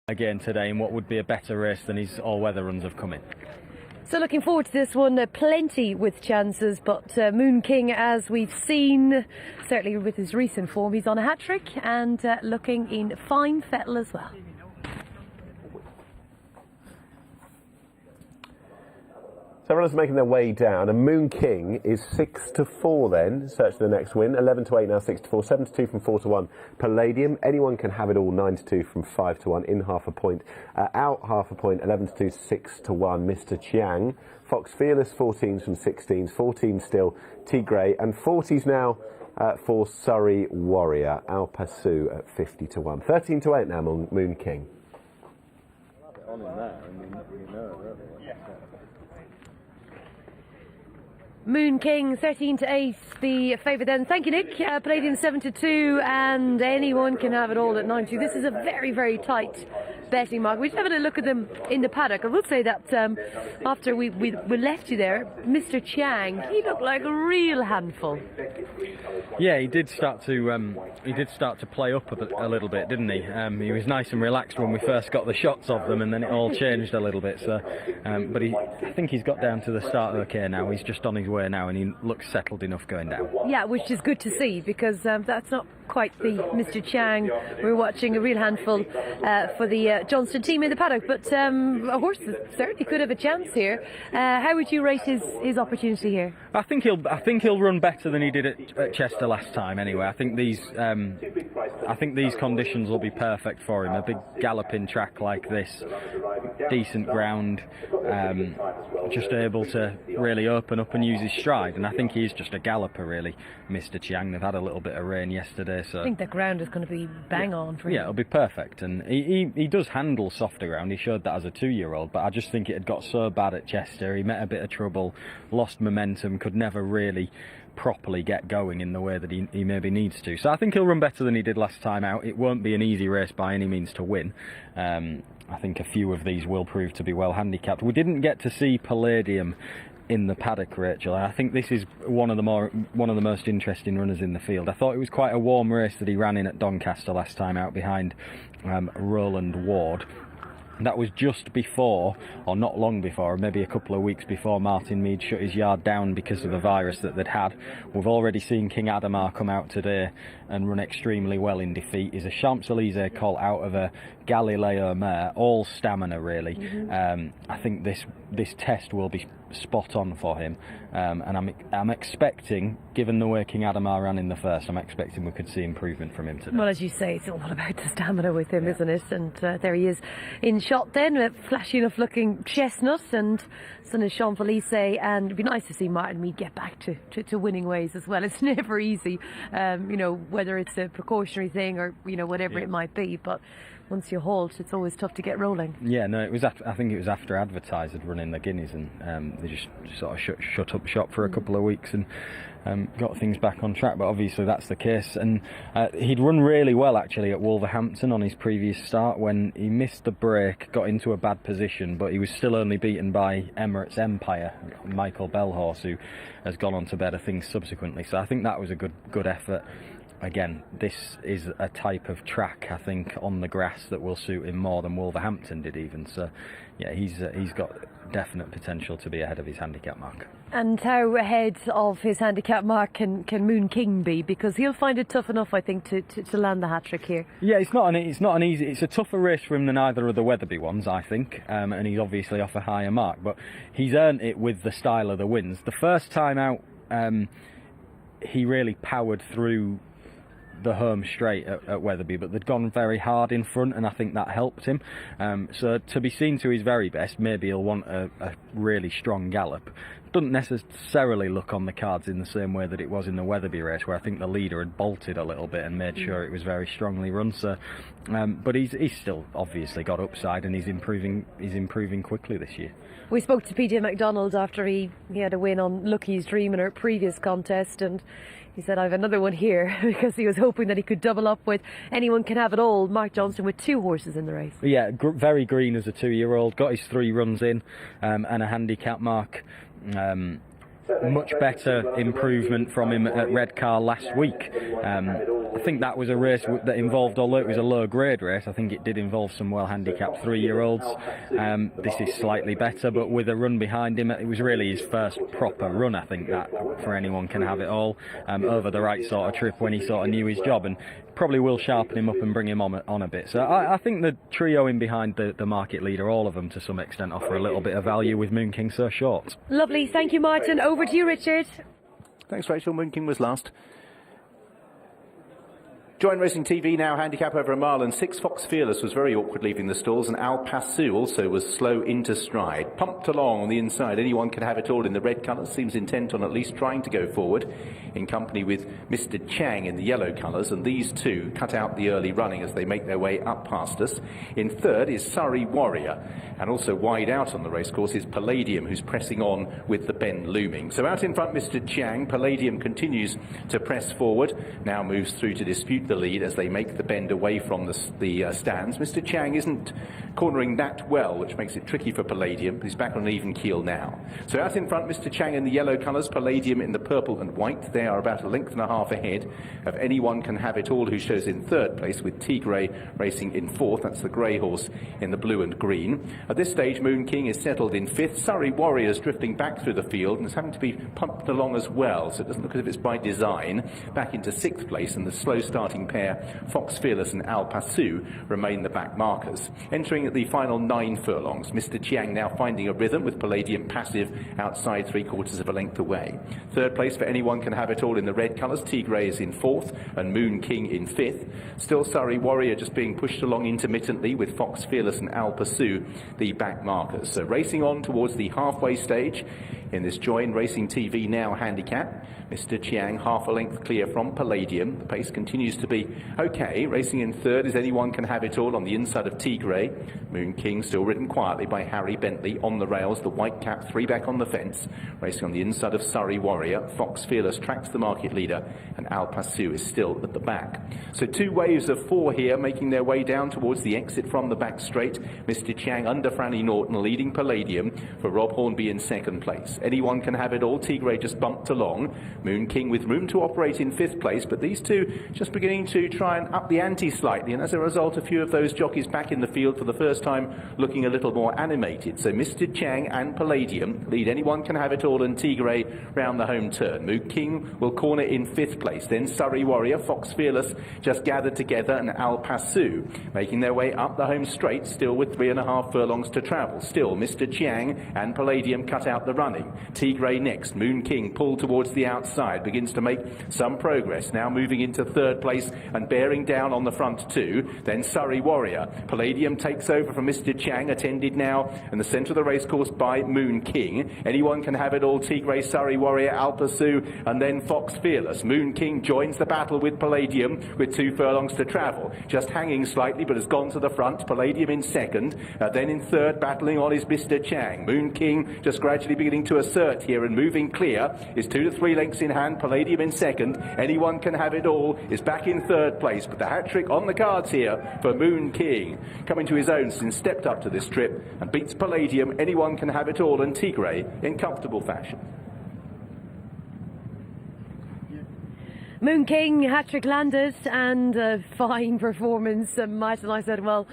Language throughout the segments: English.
again today in what would be a better race than his all-weather runs have come in. So looking forward to this one, plenty with chances, but Moon King, as we've seen, certainly with his recent form, he's on a hat-trick and looking in fine fettle as well. So everyone's making their way down, and Moon King is 6-4 then, search for the next win. 11-8 now, 6-4, 7-2 from 4-1. Palladium, anyone can have it all, 9-2 from 5-1, in half a point. Out half a point, 11-2, 6-1, Mr. Chiang. Fox Fearless, 14s from 16s, 14 still, Tigray, and 40s now for Surrey Warrior, Al Pasu at 50-1. 13-8 now, Moon King. Moon King 13-8, the favourite then. Thank you, Nick. Palladium 7-2, and anyone can have it all at 9-2. This is a very, very tight betting mark. We're just having a look at them in the paddock. I will say that after we left you there, Mr. Chiang, he looked like a real handful. Yeah, he did start to play up a little bit, didn't he? He was nice and relaxed when we first got the shots of them, and then it all changed a little bit. So, but I think he's got down to the start okay now. He's just on his way now, and he looks settled enough going down. Yeah, which is good to see, because that's not quite the Mr. Chiang we're watching. A real handful for the Johnston team in the paddock, but a horse that certainly could have a chance here. How would you rate his opportunity here? I think he'll run better than he did at Chester last time. Anyway, I think these conditions will be perfect for him. A big galloping track like this, decent ground, just able to really open up and use his stride. And I think he's just a galloper, really, Mr. Chiang. They've had a little bit of rain yesterday, so I think the ground is going to be bang on for him. Yeah, it'll be perfect. And he does handle softer ground. He showed that as a 2-year-old, but I just think it had got so bad at Chester. He met a bit of trouble, lost momentum, could never really properly get going in the way that he maybe needs to. So I think he'll run better than he did last time out. It won't be an easy race by any means to win. I think a few of these will prove to be well handicapped. We didn't get to see Palladium in the paddock, Rachel, and I think this is one of the most interesting runners in the field. I thought it was quite a warm race that he ran in at Doncaster last time out behind Roland Ward. That was just before, or not long before, maybe a couple of weeks before Martin Mead shut his yard down because of a virus that they'd had. We've already seen King Adamar come out today and run extremely well in defeat. He's a Champs-Élysées call out of a Galileo mare, all stamina really. I think this test will be spot on for him, and I'm expecting, given the way King Adamar ran in the first, I'm expecting we could see improvement from him today. Well, as you say, it's all about the stamina with him, isn't it? And there he is in shot then, a flashy enough looking chestnut, and son of Champs-Élysées, and it'd be nice to see Martin Mead get back to winning ways as well. It's never easy, whether it's a precautionary thing or whatever it might be, but once you halt, it's always tough to get rolling. Yeah, no, I think it was after Advertise had run in the Guineas, and they just sort of shut up shop for a couple of weeks and got things back on track. But obviously that's the case, and he'd run really well actually at Wolverhampton on his previous start when he missed the break, got into a bad position, but he was still only beaten by Emirates Empire, Michael Bellhorse, who has gone on to better things subsequently. So I think that was a good effort. Again, this is a type of track, I think, on the grass that will suit him more than Wolverhampton did even. So, yeah, he's got definite potential to be ahead of his handicap mark. And how ahead of his handicap mark can Moon King be? Because he'll find it tough enough, I think, to land the hat-trick here. Yeah, it's not an easy. It's a tougher race for him than either of the Weatherby ones, I think, and he's obviously off a higher mark. But he's earned it with the style of the wins. The first time out, he really powered through the home straight at Weatherby, but they'd gone very hard in front, and I think that helped him. So to be seen to his very best, maybe he'll want a really strong gallop. Doesn't necessarily look on the cards in the same way that it was in the Weatherby race, where I think the leader had bolted a little bit and made sure it was very strongly run. So, but he's still obviously got upside, and he's improving quickly this year. We spoke to PJ McDonald after he had a win on Lucky's Dream in our previous contest, and he said, I have another one here, because he was hoping that he could double up with Anyone Can Have It All, Mark Johnston, with 2 horses in the race. Yeah, very green as a 2-year-old, got his 3 runs in, and a handicap mark. much better improvement from him at Redcar last week. I think that was a race that involved, although it was a low-grade race, I think it did involve some well-handicapped 3-year-olds. This is slightly better, but with a run behind him, it was really his first proper run, I think, that for Anyone Can Have It All, over the right sort of trip when he sort of knew his job, and probably will sharpen him up and bring him on a bit. So I think the trio in behind the market leader, all of them to some extent, offer a little bit of value with Moon King so short. Lovely, thank you, Martin. Over to you, Richard. Thanks, Rachel. Moon King was last. Join Racing TV now, handicap over a mile, and 6 Fox Fearless was very awkward leaving the stalls, and Al Pasu also was slow into stride. Pumped along on the inside, Anyone Can Have It All in the red colours, seems intent on at least trying to go forward, in company with Mr. Chang in the yellow colours, and these two cut out the early running as they make their way up past us. In third is Surrey Warrior, and also wide out on the racecourse is Palladium, who's pressing on with the bend looming. So out in front, Mr. Chang. Palladium continues to press forward, now moves through to dispute the lead as they make the bend away from the stands. Mr. Chang isn't cornering that well, which makes it tricky for Palladium, but he's back on an even keel now. So out in front, Mr. Chang in the yellow colours, Palladium in the purple and white. They are about a length and a half ahead of Anyone Can Have It All, who shows in third place, with Tigray racing in fourth. That's the grey horse in the blue and green. At this stage, Moon King is settled in fifth. Surrey Warriors drifting back through the field and is having to be pumped along as well, so it doesn't look as if it's by design. Back into sixth place, and the slow starting pair, Fox Fearless and Al Pasu, remain the back markers. Entering at the final 9 furlongs, Mr. Chiang now finding a rhythm with Palladium passive outside 3/4 of a length away. Third place for Anyone Can Have It All in the red colours. Tigray is in fourth and Moon King in fifth. Still Surrey Warrior just being pushed along intermittently with Fox Fearless and Al Pasu the back markers. So racing on towards the halfway stage in this Join Racing TV Now handicap. Mr. Chiang half a length clear from Palladium. The pace continues to be okay. Racing in third is Anyone Can Have It All on the inside of Tigray. Moon King still ridden quietly by Harry Bentley on the rails. The white cap 3 back on the fence. Racing on the inside of Surrey Warrior. Fox Fearless tracks the market leader, and Al Pasu is still at the back. So 2 waves of 4 here making their way down towards the exit from the back straight. Mr. Chiang under Franny Norton leading Palladium for Rob Hornby in second place. Anyone Can Have It All. Tigray just bumped along. Moon King with room to operate in fifth place, but these two just beginning to try and up the ante slightly, and as a result a few of those jockeys back in the field for the first time looking a little more animated. So Mr. Chang and Palladium lead Anyone Can Have It All and Tigray round the home turn. Moon King will corner in fifth place, then Surrey Warrior, Fox Fearless just gathered together, and Al Pasu making their way up the home straight, still with 3.5 furlongs to travel. Still Mr. Chiang and Palladium cut out the running. Tigray next. Moon King pulled towards the outside, begins to make some progress, now moving into third place and bearing down on the front two. Then Surrey Warrior. Palladium takes over from Mr. Chang, attended now in the centre of the racecourse by Moon King. Anyone Can Have It All. Tigray, Surrey Warrior, Al Pasu, and then Fox Fearless. Moon King joins the battle with Palladium with 2 furlongs to travel, just hanging slightly but has gone to the front. Palladium in second, then in third battling on is Mr. Chang. Moon King just gradually beginning to assert here and moving clear, is 2 to 3 lengths in hand. Palladium in second. Anyone Can Have It All is back in third place, but the hat-trick on the cards here for Moon King, coming to his own since stepped up to this trip and beats Palladium, Anyone Can Have It All and Tigray in comfortable fashion. Moon King, hat-trick landed, and a fine performance. Martin, I said, well,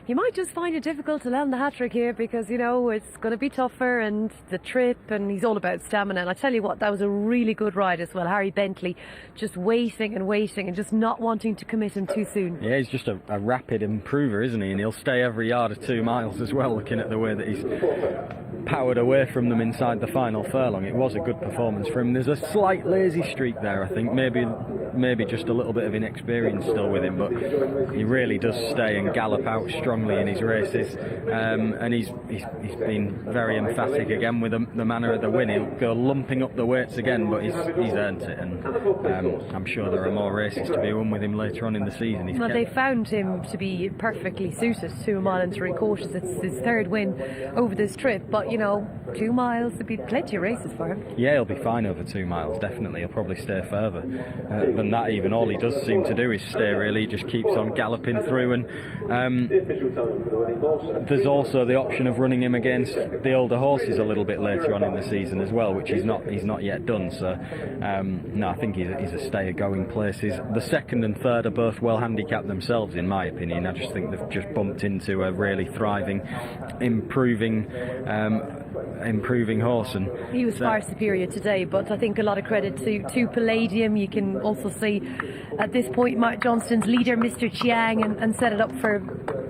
you might just find it difficult to land the hat-trick here because, you know, it's going to be tougher and the trip, and he's all about stamina. And I tell you what, that was a really good ride as well. Harry Bentley just waiting and just not wanting to commit him too soon. Yeah, he's just a rapid improver, isn't he? And he'll stay every yard of 2 miles as well, looking at the way that he's powered away from them inside the final furlong. It was a good performance for him. There's a slight lazy streak there, I think. Maybe just a little bit of inexperience still with him, but he really does stay and gallop out strongly in his races, and he's been very emphatic again with the manner of the win. He'll go lumping up the weights again, but he's earned it, and I'm sure there are more races to be won with him later on in the season. Well, they found him to be perfectly suited to a mile and 3/4. It's his third win over this trip, but 2 miles, there'd be plenty of races for him. Yeah, he'll be fine over 2 miles, definitely. He'll probably stay further than that even. All he does seem to do is stay, really. He just keeps on galloping through. And there's also the option of running him against the older horses a little bit later on in the season as well, which he's not yet done. So, no, I think he's a stayer going places. The second and third are both well handicapped themselves, in my opinion. I just think they've just bumped into a really thriving, improving horse. And he was far superior today, but I think a lot of credit to Palladium. You can also see at this point Mark Johnston's leader, Mr. Chiang, and set it up for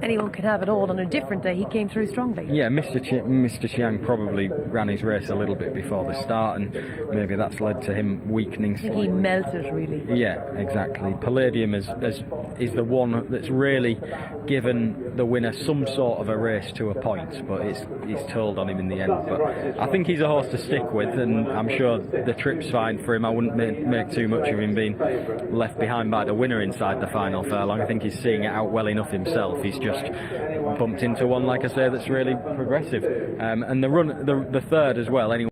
anyone can have it all. On a different day, he came through strongly. Yeah, Mr. Chiang probably ran his race a little bit before the start, and maybe that's led to him weakening slightly. He melted, really. Yeah, exactly. Palladium is the one that's really given the winner some sort of a race to a point, but it's told on him in the end. But I think he's a horse to stick with, and I'm sure the trip's fine for him. I wouldn't make too much of him being left behind by the winner inside the final furlong. I think he's seeing it out well enough himself. He's just bumped into one, like I say, that's really progressive. And the third as well. Anyway.